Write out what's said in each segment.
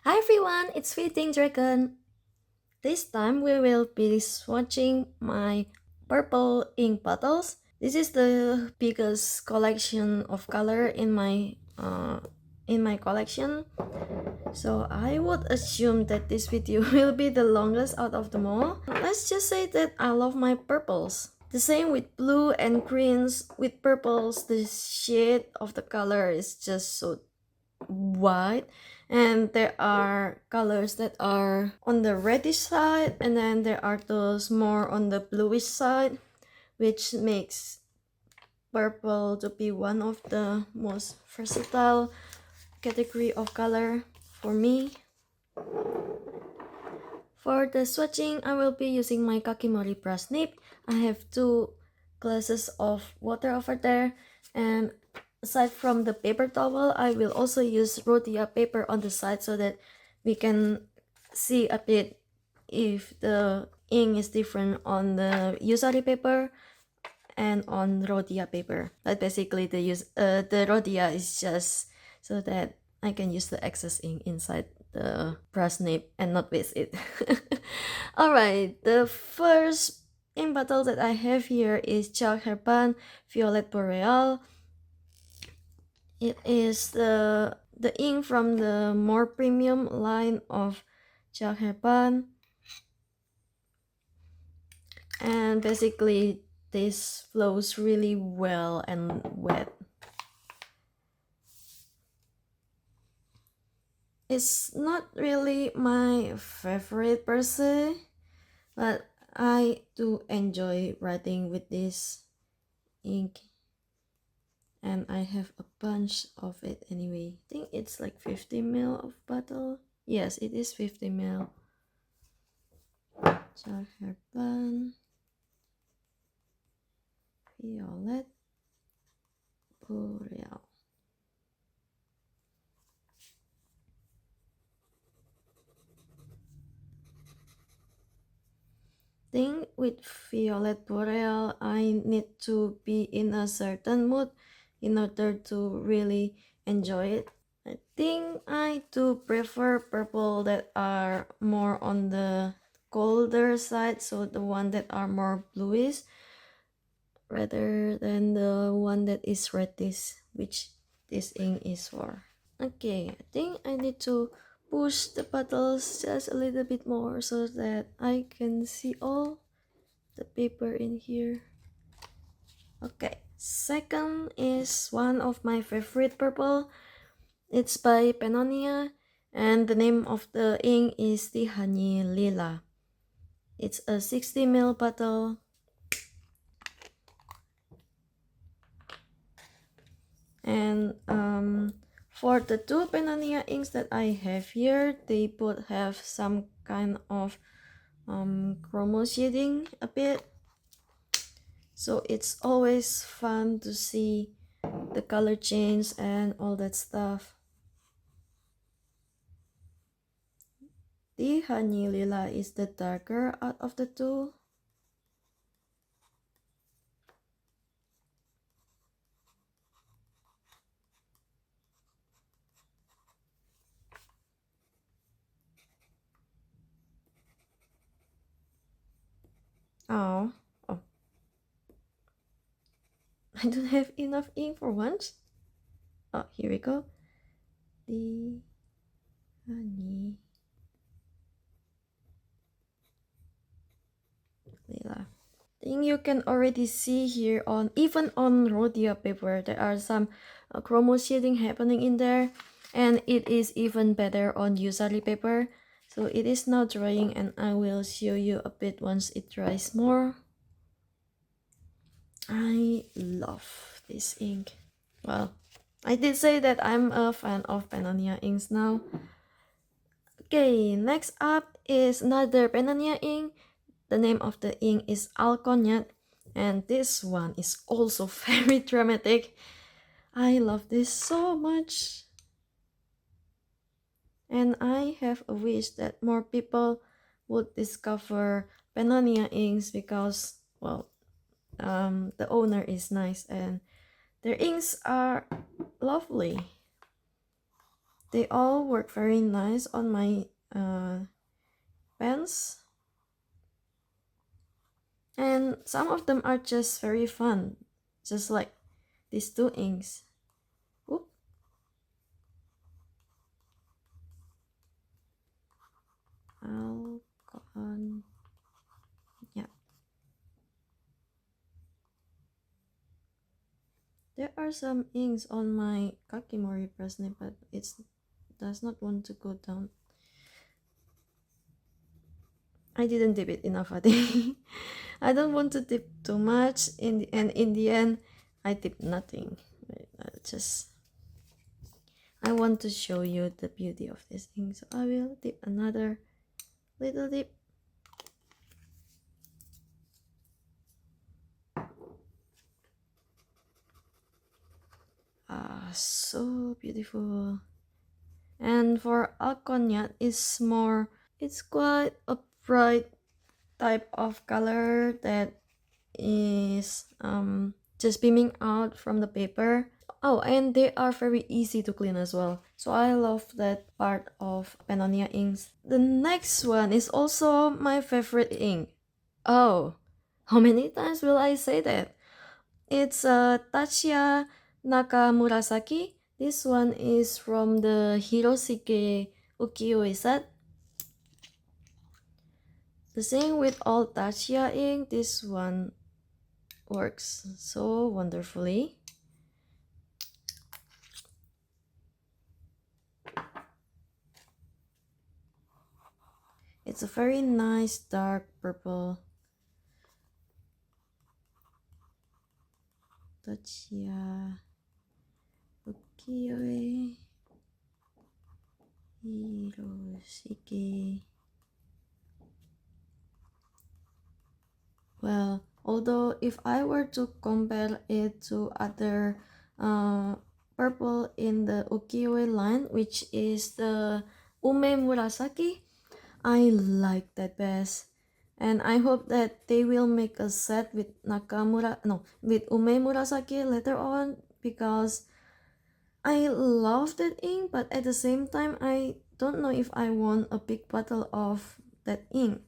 Hi everyone, it's Fitting Dragon. This time we will be swatching my purple ink bottles. This is the biggest collection of color in my collection. So I would assume that this video will be the longest out of them all. Let's just say that I love my purples. The same with blue and greens. With purples, the shade of the color is just so white, and there are colors that are on the reddish side, and then there are those more on the bluish side, which makes purple to be one of the most versatile category of color for me. For the swatching, I will be using my Kakimori brush nib. I have two glasses of water over there, and aside from the paper towel, I will also use rhodia paper on the side so that we can see a bit if the ink is different on the Yusari paper and on rhodia paper. But basically the rhodia is just so that I can use the excess ink inside the brush nib and not waste it. Alright, the first ink bottle that I have here is Jacques Herbin Violette Boreal. It is the ink from the more premium line of Jacques Herbin, and basically this flows really well and wet. It's not really my favorite per se, but I do enjoy writing with this ink, and I have a bunch of it anyway. I think it's like 50 ml of bottle. Yes, it is 50 ml. Jacques Herbin Violette Boreal. Think with Violette Boreal, I need to be in a certain mood in order to really enjoy it. I think I do prefer purple that are more on the colder side, so the one that are more bluish, rather than the one that is reddish, which this ink is for. Okay, I think I need to push the bottles just a little bit more so that I can see all the paper in here. Okay, second is one of my favorite purple. It's by Pennonia, and the name of the ink is Tihanyi Lila. It's a 60 ml bottle. And for the two Pennonia inks that I have here, they both have some kind of chromo shading a bit. So it's always fun to see the color change and all that stuff. The Honey Lila is the darker out of the two. Oh, oh. I don't have enough ink for once. Oh, here we go. The Honey Lila. I think you can already see here on even on rhodia paper there are some chromo shading happening in there, and it is even better on Yusari paper. So it is now drying, and I will show you a bit once it dries more. I love this ink. Well, I did say that I'm a fan of Pennonia inks now. Okay, next up is another Pennonia ink. The name of the ink is Alkonyat, and this one is also very dramatic. I love this so much. And I have a wish that more people would discover Pennonia inks because, well, the owner is nice and their inks are lovely. They all work very nice on my pens, and some of them are just very fun, just like these two inks. Oop. Alkonyat. Yeah. There are some inks on my Kakimori present, but it does not want to go down. I didn't dip it enough, I think. I don't want to dip too much, and in the end, I dip nothing. I want to show you the beauty of this ink, so I will dip another little dip. So beautiful. And for Alkonyat, it's quite a bright type of color that is just beaming out from the paper. Oh, and they are very easy to clean as well. So I love that part of Pennonia inks. The next one is also my favorite ink. Oh, how many times will I say that? It's Taccia Naka Murasaki. This one is from the Hiroshige Ukiyo-e set. The same with all Taccia ink, this one works so wonderfully. It's a very nice dark purple. Taccia Ukiyo-e Hiroshige. Well, although if I were to compare it to other purple in the Ukiyo-e line, which is the Ume Murasaki, I like that best. And I hope that they will make a set with with Ume Murasaki later on, because I love that ink, but at the same time I don't know if I want a big bottle of that ink,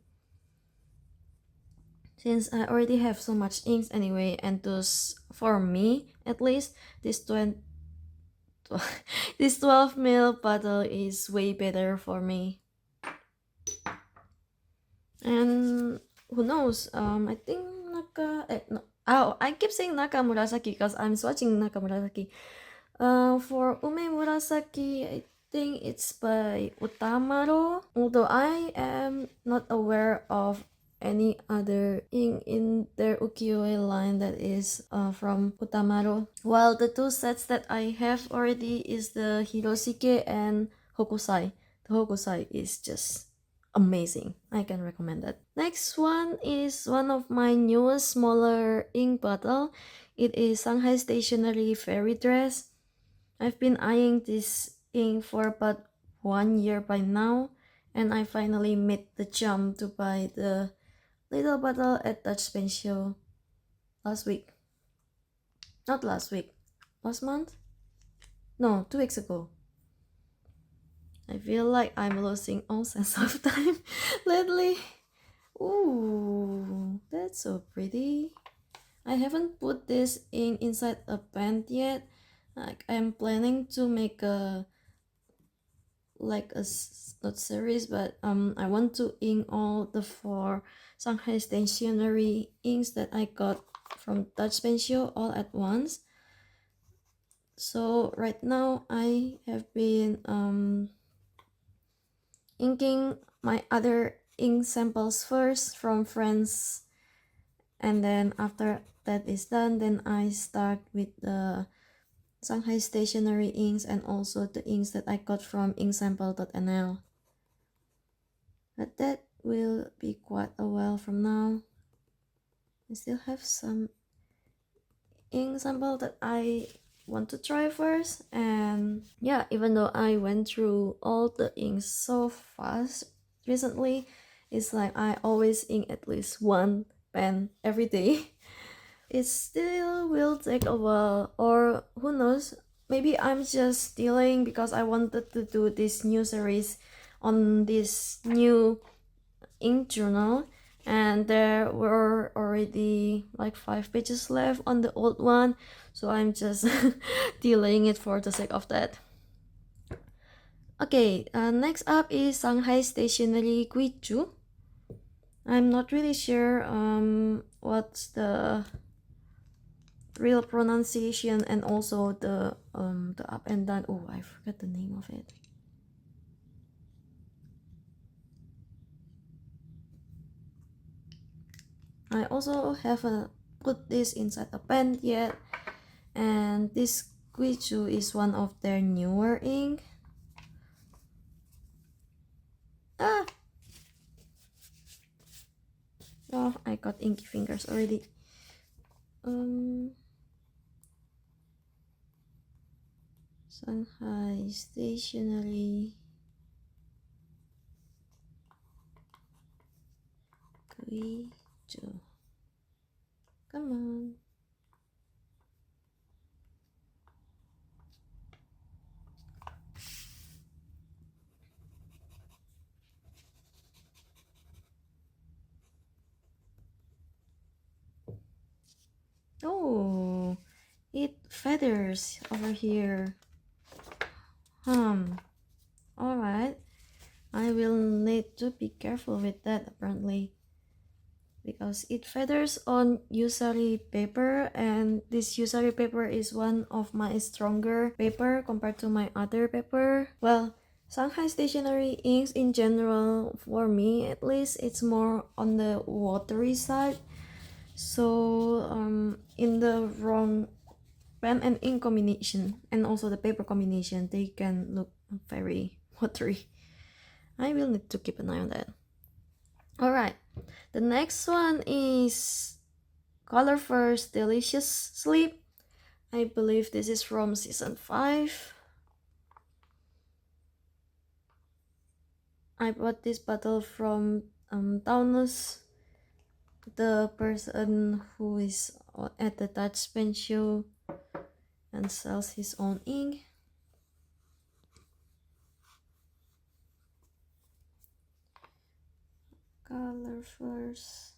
since I already have so much inks anyway, and thus for me at least this 12 ml bottle is way better for me. And who knows, I think no. Oh, I keep saying Naka Murasaki because I'm swatching Naka Murasaki. For Ume Murasaki, I think it's by Utamaro, although I am not aware of any other ink in their ukiyo-e line that is from Utamaro. While the two sets that I have already is the Hiroshige and Hokusai. The Hokusai is just amazing. I can recommend that. Next one is one of my newest smaller ink bottle. It is Shanghai Stationary Fairy Dress. I've been eyeing this ink for about 1 year by now, and I finally made the jump to buy the little bottle at Dutch Pensee last week. Not last week. Last month? No, 2 weeks ago. I feel like I'm losing all sense of time lately. Ooh, that's so pretty. I haven't put this ink inside a pen yet. Like, I'm planning to make a not series, but I want to ink all the 4 Shanghai Stationary inks that I got from Dutch Pensee all at once. So right now I have been inking my other ink samples first from friends, and then after that is done, then I start with the Shanghai Stationary inks and also the inks that I got from inksample.nl. But that will be quite a while from now. I still have some ink sample that I want to try first, and yeah, even though I went through all the inks so fast recently, it's like I always ink at least one pen every day. It still will take a while, or who knows, maybe I'm just stealing because I wanted to do this new series on this new ink journal, and there were already like 5 pages left on the old one, so I'm just delaying it for the sake of that. Okay, next up is Shanghai Stationary Gui. I'm not really sure what's the real pronunciation, and also the up and down. Oh, I forgot the name of it. I also haven't put this inside a pen yet, and this Guichu is one of their newer ink. Ah! Oh, I got inky fingers already. Shanghai Stationary Gui. Come on. Oh, it feathers over here. Alright. I will need to be careful with that apparently, because it feathers on Yusari paper, and this Yusari paper is one of my stronger paper compared to my other paper. Well, Shanghai Stationary inks in general, for me at least, it's more on the watery side. So in the wrong pen and ink combination, and also the paper combination, they can look very watery. I will need to keep an eye on that. Alright, the next one is Colorverse Delicious Sleep. I believe this is from season 5. I bought this bottle from Taunus, the person who is at the Dutch pen show and sells his own ink. Colorverse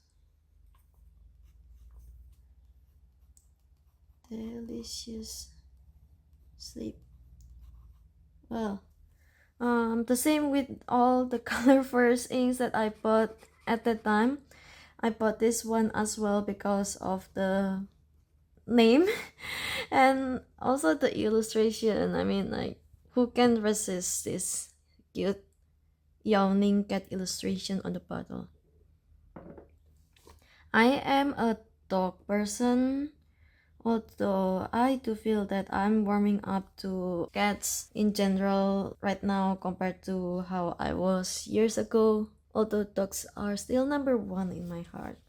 Delicious Sleep. Well, the same with all the Colorverse inks that I bought at the time. I bought this one as well because of the name and also the illustration. I mean, like, who can resist this cute yawning cat illustration on the bottle? I am a dog person, although I do feel that I'm warming up to cats in general right now compared to how I was years ago, although dogs are still number one in my heart.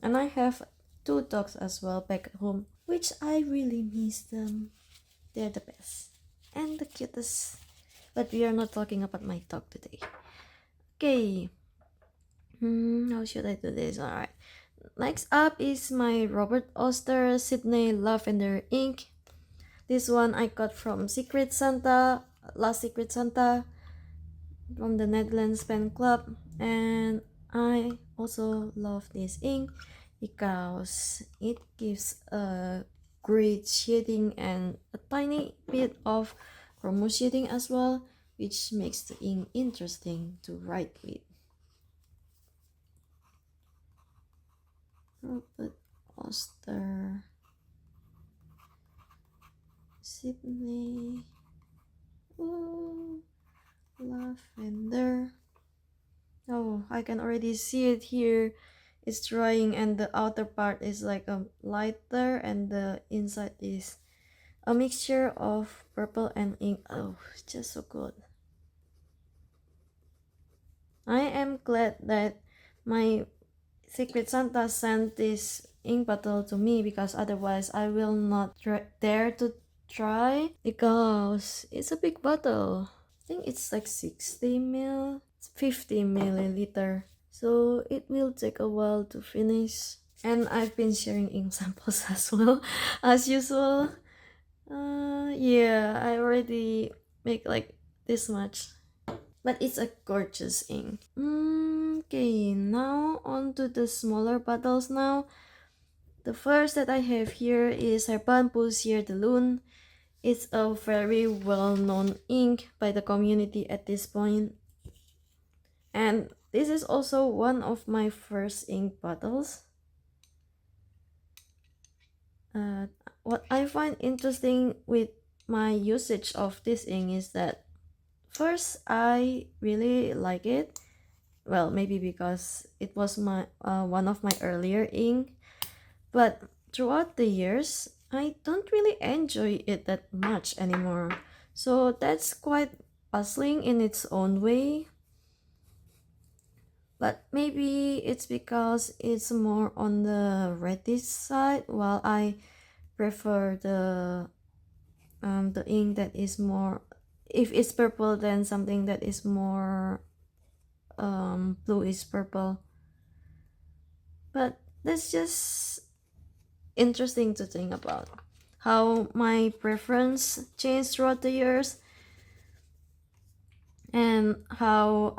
And I have 2 dogs as well back at home, which I really miss them. They're the best and the cutest. But we are not talking about my dog today. Okay. How should I do this? Alright. Next up is my Robert Oster Sydney Lavender ink. This one I got from Secret Santa, last Secret Santa, from the Netherlands Pen Club, and I also love this ink because it gives a great shading and a tiny bit of chroma shading as well, which makes the ink interesting to write with. Robert Oster Sydney Lavender. Oh, I can already see it here. It's drying, and the outer part is like a lighter, and the inside is a mixture of purple and ink. Oh, just so good. I am glad that my Secret Santa sent this ink bottle to me, because otherwise I will not dare to try, because it's a big bottle. I think it's like 60 ml, 50 milliliter. So it will take a while to finish. And I've been sharing ink samples as well, as usual. Yeah, I already make like this much. But it's a gorgeous ink. Okay, now on to the smaller bottles now. The first that I have here is Herbin Poussiere de Lune. It's a very well-known ink by the community at this point. And this is also one of my first ink bottles. Uh, what I find interesting with my usage of this ink is that first I really like it. Well, maybe because it was my one of my earlier ink, but throughout the years I don't really enjoy it that much anymore. So that's quite puzzling in its own way. But maybe it's because it's more on the reddish side, while I prefer the ink that is more, if it's purple, then something that is more bluish purple. But that's just interesting to think about how my preference changed throughout the years, and how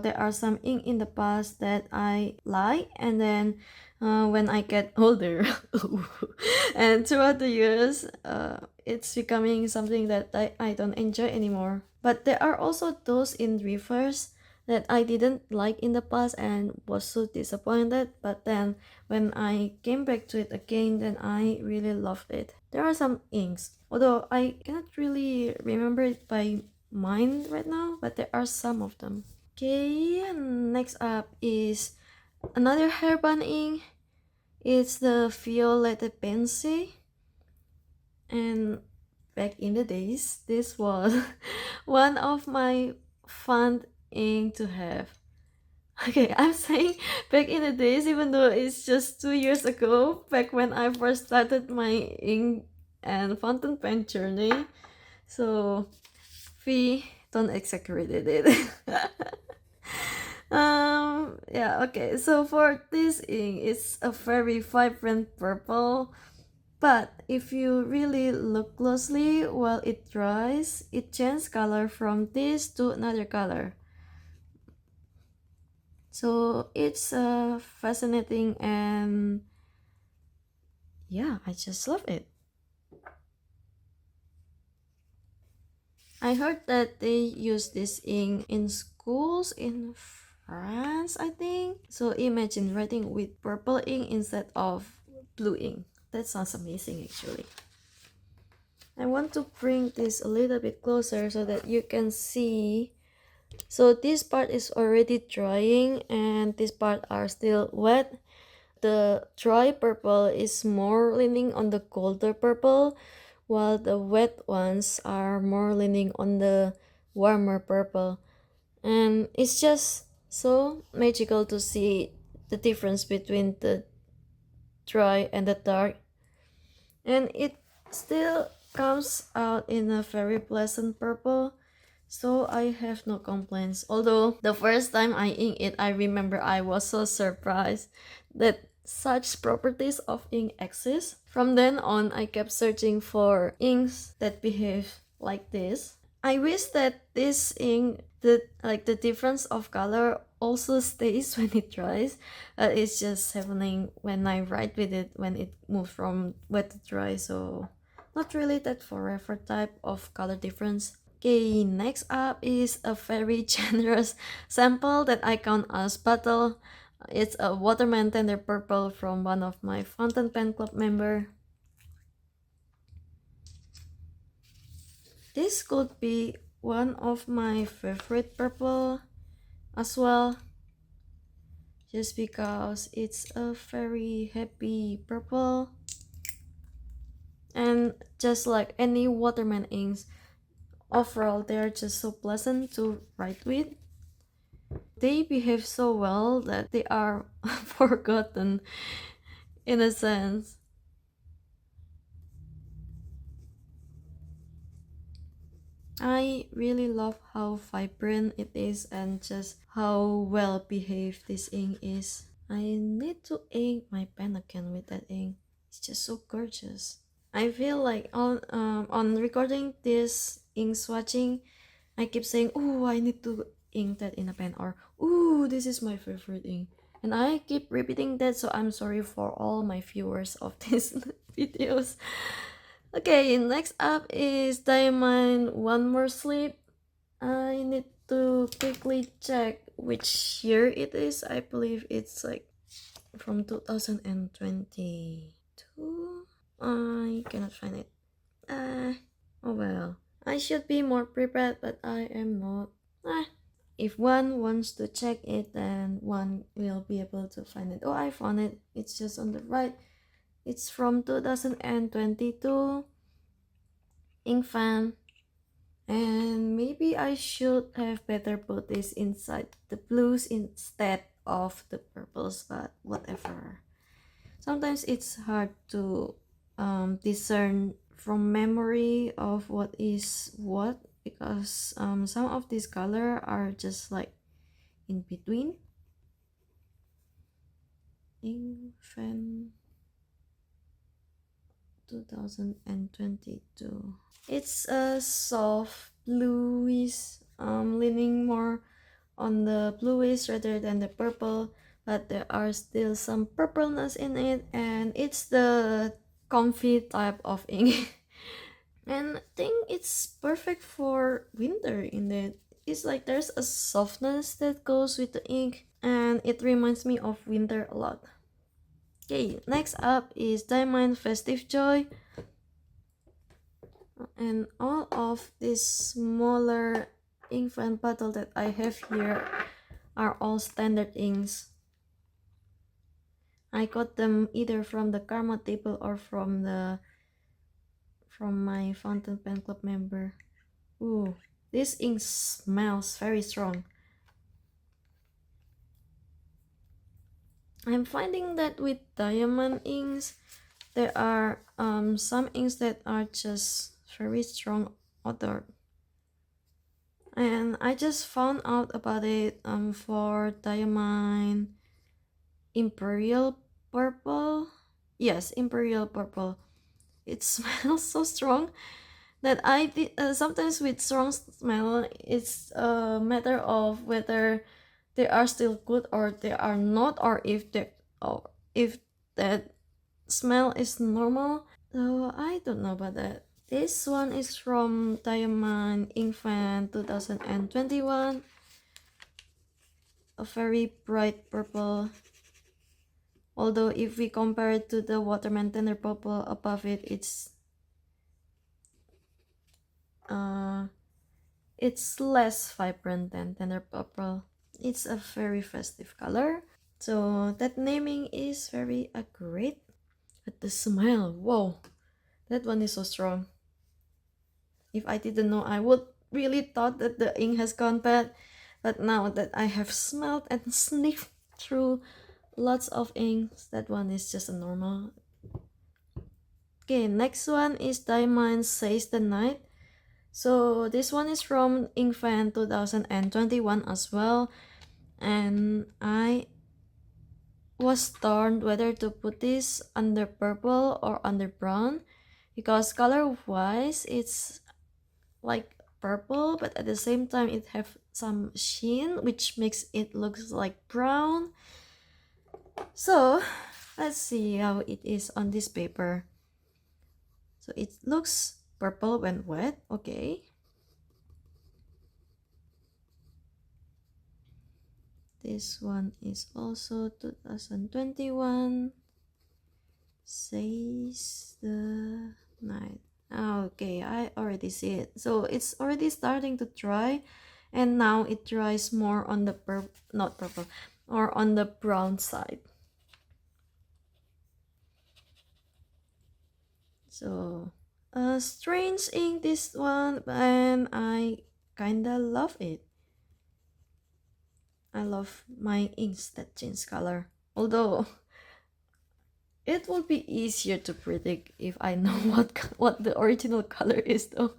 there are some ink in the past that I like, and then when I get older and throughout the years it's becoming something that I don't enjoy anymore. But there are also those in reverse that I didn't like in the past and was so disappointed, but then when I came back to it again, then I really loved it. There are some inks, although I cannot really remember it by mind right now, but there are some of them. Okay, next up is another Herbin ink. It's the Violette Pensee. And back in the days, this was one of my fun ink to have. Okay, I'm saying back in the days, even though it's just 2 years ago, back when I first started my ink and fountain pen journey. So we don't exaggerate it. Yeah, okay, so for this ink, it's a very vibrant purple, but if you really look closely while it dries, it changes color from this to another color. So it's fascinating, and yeah, I just love it. I heard that they use this ink in schools in France, I think. So imagine writing with purple ink instead of blue ink. That sounds amazing actually. I want to bring this a little bit closer so that you can see. So this part is already drying and this part are still wet. The dry purple is more leaning on the colder purple, while the wet ones are more leaning on the warmer purple. And it's just so magical to see the difference between the dry and the dark. And it still comes out in a very pleasant purple. So I have no complaints. Although the first time I ink it, I remember I was so surprised that such properties of ink exist. From then on, I kept searching for inks that behave like this. I wish that this ink, the difference of color also stays when it dries. It's just happening when I write with it when it moves from wet to dry. So not really that forever type of color difference. Okay, next up is a very generous sample that I count as bottle. It's a Waterman Tender Purple from one of my Fountain Pen Club member. This could be one of my favorite purple as well, just because it's a very happy purple. And just like any Waterman inks, overall they're just so pleasant to write with. They behave so well that they are forgotten in a sense. I really love how vibrant it is and just how well behaved this ink is. I need to ink my pen again with that ink. It's just so gorgeous. I feel like on recording this ink swatching, I keep saying, "Oh, I need to ink that in a pen," or "Oh, this is my favorite ink," and I keep repeating that. So I'm sorry for all my viewers of these videos. Okay, next up is Diamine One More Sleep. I need to quickly check which year it is. I believe it's like from 2022. I cannot find it. Oh well. I should be more prepared, but I am not. If one wants to check it, then one will be able to find it. Oh, I found it. It's just on the right. It's from 2022. Inkvent. And maybe I should have better put this inside the blues instead of the purples, but whatever. Sometimes it's hard to discern from memory of what is what, because some of these color are just like in between. Inkvent 2022. It's a soft bluish, leaning more on the bluish rather than the purple, but there are still some purpleness in it, and it's the comfy type of ink. And I think it's perfect for winter in it. It's like there's a softness that goes with the ink, and it reminds me of winter a lot. Okay, next up is Diamond Festive Joy. And all of these smaller Inkvent bottle that I have here are all standard inks. I got them either from the Karma table or from my fountain pen club member. Ooh, this ink smells very strong. I'm finding that with diamond inks, there are some inks that are just very strong odor. And I just found out about it for Diamine Imperial Purple. Yes, Imperial Purple. It smells so strong that I did sometimes with strong smell. It's a matter of whether they are still good or they are not, or if that smell is normal. So I don't know about that. This one is from Diamond Inkvent 2021. A very bright purple. Although if we compare it to the Waterman tender purple above it, it's less vibrant than tender purple. It's a very festive color. So that naming is very accurate. But the smell, whoa, that one is so strong. If I didn't know, I would really thought that the ink has gone bad. But now that I have smelled and sniffed through lots of inks, that one is just a normal. Okay, next one is Diamine Says the Night. So this one is from Inkvent 2021 as well. And I was torn whether to put this under purple or under brown, because color wise it's like purple, but at the same time it have some sheen which makes it looks like brown. So let's see how it is on this paper. So it looks purple when wet. Okay, this one is also 2021. Says the night. Okay, I already see it. So it's already starting to dry, and now it dries more on the not purple, or on the brown side. So a strange ink this one, and I kinda love it. I love my inks that change color. Although it would be easier to predict if I know what the original color is though.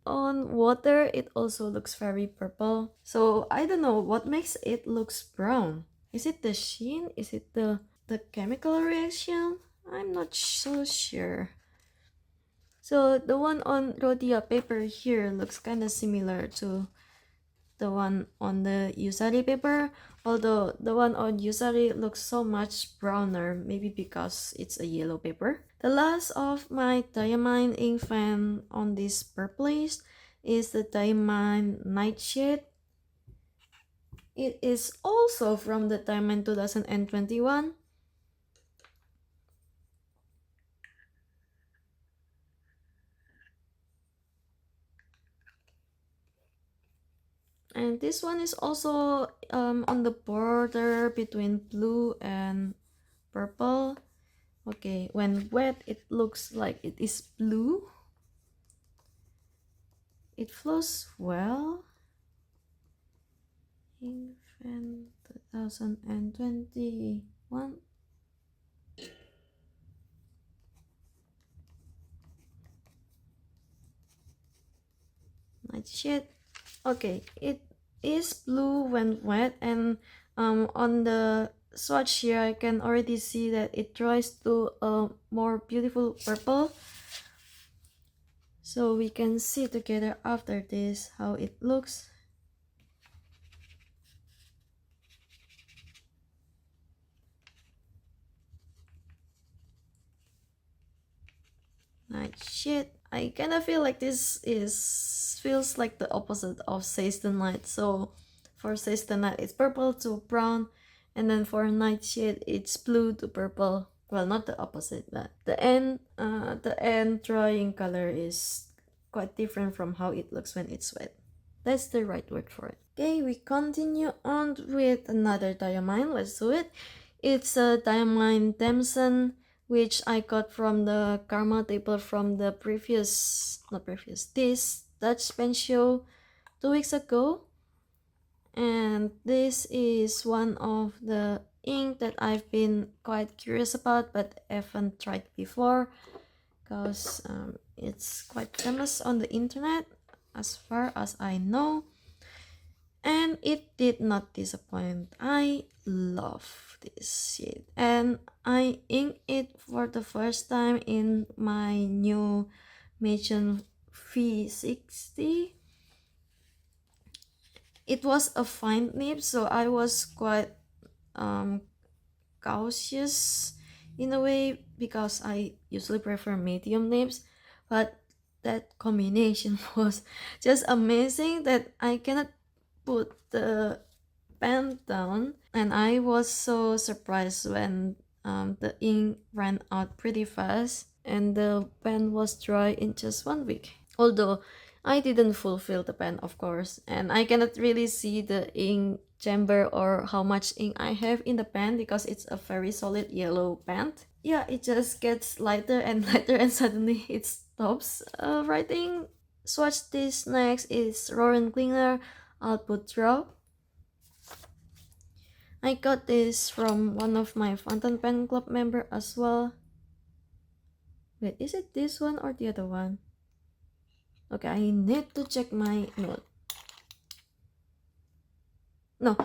On water, it also looks very purple. So I don't know what makes it looks brown. Is it the sheen? Is it the chemical reaction? I'm not so sure. So the one on Rhodia paper here looks kind of similar to the one on the Yusari paper, although the one on Yusari looks so much browner, maybe because it's a yellow paper. The last of my Diamine Inkvent on this purplish is the Diamine Nightshade. It is also from the Diamine 2021. And this one is also on the border between blue and purple. Okay, when wet it looks like it is blue. It flows well. Inkvent 2021. Nightshade. Okay, it is blue when wet, and on the swatch here I can already see that it dries to a more beautiful purple. So we can see together after this how it looks. Nightshade. I kind of feel like this is feels like the opposite of Says the Night. So for Says the Night it's purple to brown, and then for Nightshade it's blue to purple. Well, not the opposite, but the end drying color is quite different from how it looks when it's wet. That's the right word for it. Okay, we continue on with another diamine. Let's do it. It's a Diamine Damson, which I got from the Karma table from the this Dutch pen show 2 weeks ago. And this is one of the ink that I've been quite curious about but haven't tried before, because it's quite famous on the internet as far as I know. And it did not disappoint. I love this shade, and I inked it for the first time in my new Mission V60. It was a fine nib, so I was quite cautious in a way because I usually prefer medium nibs, but that combination was just amazing that I cannot put the pen down, and I was so surprised when the ink ran out pretty fast and the pen was dry in just 1 week. Although I didn't fulfill the pen, of course, and I cannot really see the ink chamber or how much ink I have in the pen because it's a very solid yellow pen. Yeah, it just gets lighter and lighter and suddenly it stops writing. Swatch this next is Rohrer Klingner Alt-Bordeaux. I got this from one of my Fountain Pen Club member as well. Wait, is it this one or the other one? Okay, I need to check my note. No,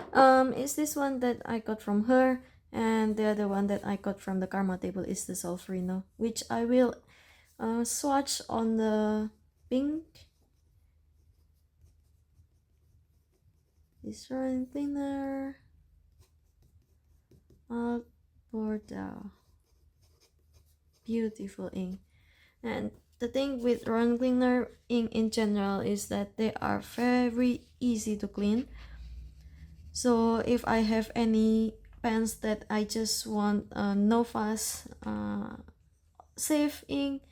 it's this one that I got from her, and the other one that I got from the Karma table is the Solferino, which I will swatch on the pink. This Rohrer Klingner Alt-Bordeaux. Beautiful ink. And the thing with Rohrer Klingner ink in general is that they are very easy to clean. So if I have any pens that I just want no fuss, safe ink,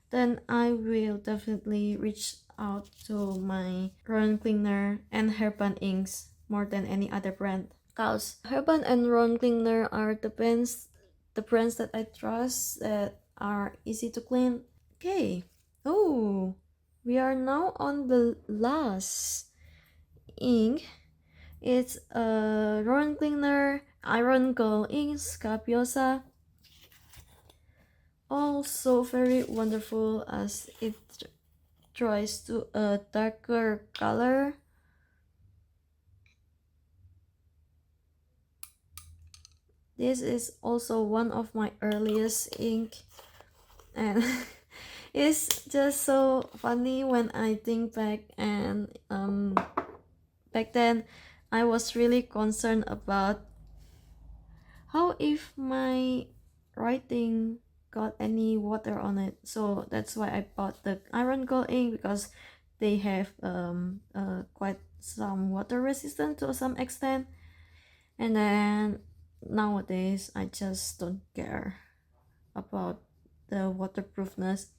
then I will definitely reach out to my Rohrer Klingner and Herbin inks more than any other brand. Cause Herbin and Rohrer Klingner are the brands that I trust that are easy to clean. Okay. Oh, we are now on the last ink. It's a Rohrer Klingner Iron Gall ink Scabiosa. Also very wonderful as it dries to a darker color. This is also one of my earliest ink, and It's just so funny when I think back, and back then I was really concerned about how if my writing got any water on it. So that's why I bought the iron gold ink, because they have quite some water resistant to some extent. And then nowadays I just don't care about the waterproofness.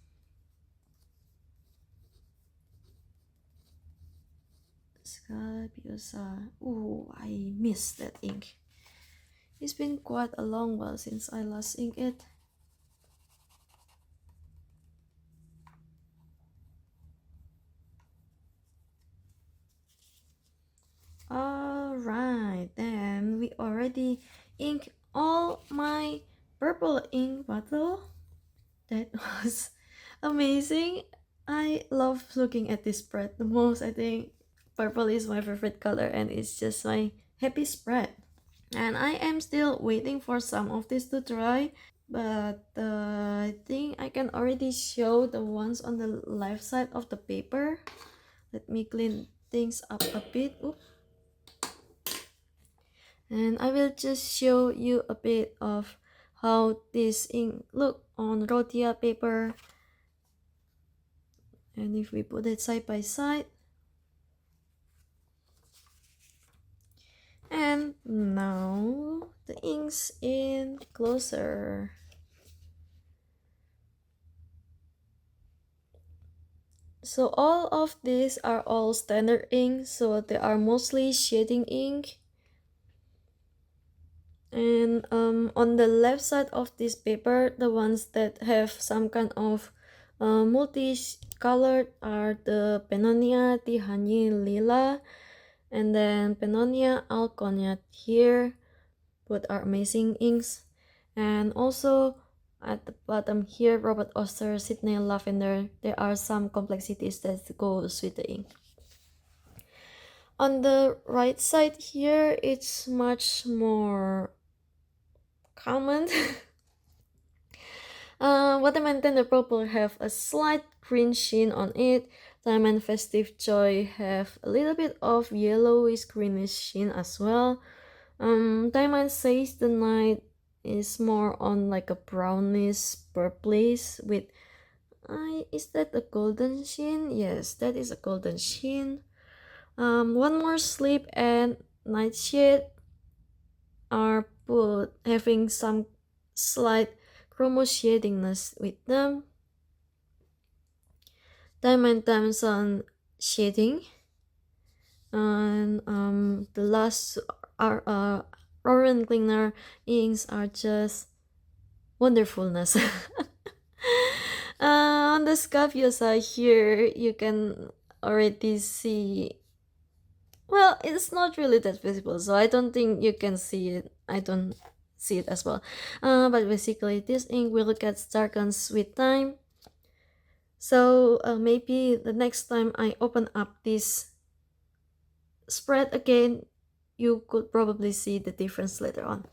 Scabiosa. Oh, I miss that ink. It's been quite a long while since I last inked it. Alright, then we already inked all my purple ink bottle. That was amazing. I love looking at this spread the most. I think purple is my favorite color, and it's just my happy spread. And I am still waiting for some of this to dry, but I think I can already show the ones on the left side of the paper. Let me clean things up a bit. Oops. And I will just show you a bit of how this ink look on rhodia paper. And if we put it side by side, and now the ink's in closer. So all of these are all standard ink, so they are mostly shading ink. And on the left side of this paper, the ones that have some kind of multi-colored are the Pennonia Tihanyi Lila, and then Pennonia Alkonyat here. Both are amazing inks. And also at the bottom here, Robert Oster, Sydney Lavender. There are some complexities that goes with the ink. On the right side here, it's much more common. Waterman Tender Purple have a slight green sheen on it. Diamine Festive Joy have a little bit of yellowish greenish sheen as well. Diamine Says the Night is more on like a brownish purplish with is that a golden sheen? Yes, that is a golden sheen. One More Sleep and Nightshade are both having some slight chromo shadingness with them. Diamine Damson shading, and the last are Rohrer and Klingner inks are just wonderfulness. On the Scabiosa here, you can already see, well, it's not really that visible, so I don't think you can see it. I don't see it as well. But basically, this ink will get darkened with time. So maybe the next time I open up this spread again, you could probably see the difference later on.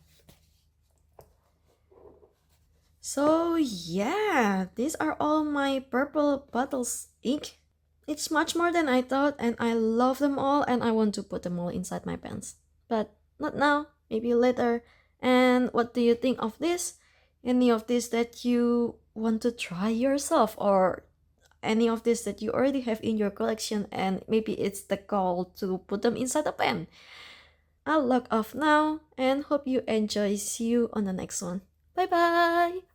So yeah, these are all my purple bottles ink. It's much more than I thought, and I love them all, and I want to put them all inside my pens. But not now, maybe later. And what do you think of this? Any of this that you want to try yourself, or any of this that you already have in your collection and maybe it's the call to put them inside a pen? I'll log off now and hope you enjoy. See you on the next one. Bye bye!